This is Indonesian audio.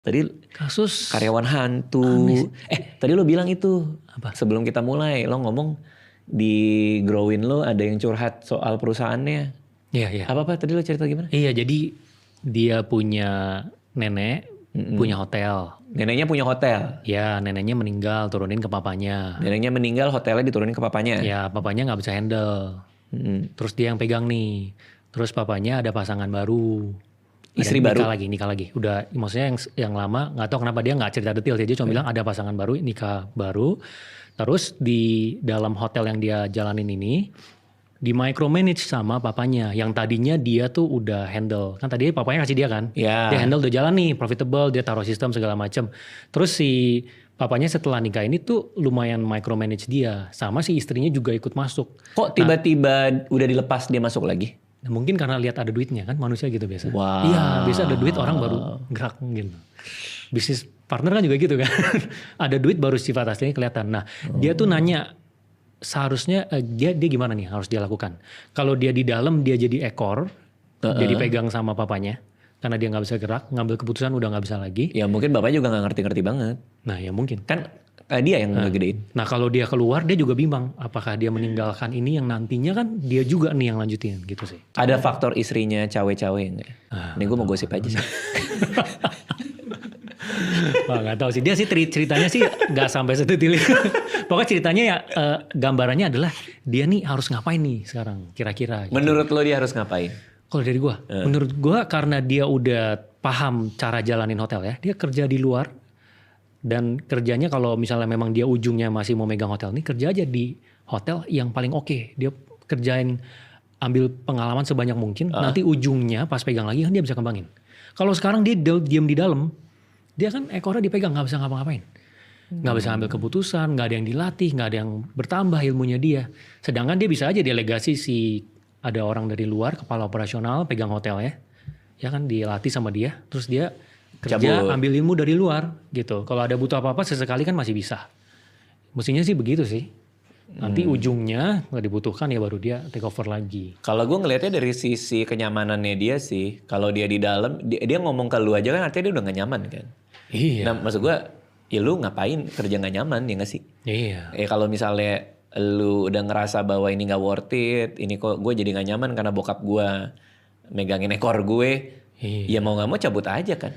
Tadi Kasus karyawan hantu. Amis. Tadi lo bilang itu. Apa? Sebelum kita mulai, lo ngomong di Growin lo ada yang curhat soal perusahaannya. Iya. Apa tadi lo cerita gimana? Iya, jadi dia punya nenek, punya hotel. Neneknya punya hotel. Ya, neneknya meninggal, turunin ke papanya. Neneknya meninggal, hotelnya diturunin ke papanya. Ya, papanya nggak bisa handle. Terus dia yang pegang nih. Terus papanya ada pasangan baru. Istri baru. Nikah lagi. Udah, maksudnya yang lama nggak tahu kenapa dia nggak cerita detail. Dia cuma bilang ada pasangan baru, nikah baru. Terus di dalam hotel yang dia jalanin ini, di micromanage sama papanya. Yang tadinya dia tuh udah handle. Kan tadi papanya kasih dia kan. Ya. Dia handle udah jalan nih, profitable, dia taruh sistem segala macam. Terus si papanya setelah nikah ini tuh lumayan micromanage dia. Sama si istrinya juga ikut masuk. Kok tiba-tiba udah dilepas dia masuk lagi? Nah, mungkin karena lihat ada duitnya kan, manusia gitu biasa. Wow. Iya, biasa ada duit orang baru gerak gitu. Bisnis partner kan juga gitu kan. Ada duit baru sifat aslinya kelihatan. Nah, dia tuh nanya seharusnya dia gimana nih harus dia lakukan. Kalau dia di dalam dia jadi ekor, dia dipegang sama papanya. Karena dia nggak bisa gerak, ngambil keputusan udah nggak bisa lagi. Ya mungkin bapaknya juga nggak ngerti-ngerti banget. Nah ya mungkin. Kan dia yang ngegedein. Nah kalau dia keluar dia juga bimbang. Apakah dia meninggalkan ini yang nantinya kan dia juga nih yang lanjutin gitu sih. Ada faktor istrinya cawe-cawe nggak? Ini gue mau gosip aja sih. Wah gak tahu sih. Dia sih ceritanya sih gak sampai sedetil itu. Pokoknya ceritanya ya gambarannya adalah dia nih harus ngapain nih sekarang kira-kira. Gitu. Menurut lo dia harus ngapain? Kalau dari gue. Menurut gue karena dia udah paham cara jalanin hotel ya. Dia kerja di luar. Dan kerjanya kalau misalnya memang dia ujungnya masih mau megang hotel nih. Kerja aja di hotel yang paling oke. Dia kerjain ambil pengalaman sebanyak mungkin. Nanti ujungnya pas pegang lagi kan dia bisa kembangin. Kalau sekarang dia diam di dalam. Dia kan ekornya dipegang gak bisa ngapa-ngapain. Gak bisa ambil keputusan, gak ada yang dilatih, gak ada yang bertambah ilmunya dia. Sedangkan dia bisa aja delegasi ada orang dari luar, kepala operasional, pegang hotel ya. Ya kan dilatih sama dia, terus dia kerja ambil ilmu dari luar gitu. Kalau ada butuh apa-apa sesekali kan masih bisa. Mestinya sih begitu sih. Nanti ujungnya gak dibutuhkan ya baru dia take over lagi. Kalau gue ngelihatnya dari sisi kenyamanannya dia sih. Kalau dia di dalam, dia ngomong ke lu aja kan artinya dia udah gak nyaman kan. Iya. Nah maksud gue, ya lu ngapain kerja gak nyaman ya gak sih? Iya. Kalau misalnya lu udah ngerasa bahwa ini gak worth it, ini kok gue jadi gak nyaman karena bokap gue megangin ekor gue. Iya. Ya mau gak mau cabut aja kan.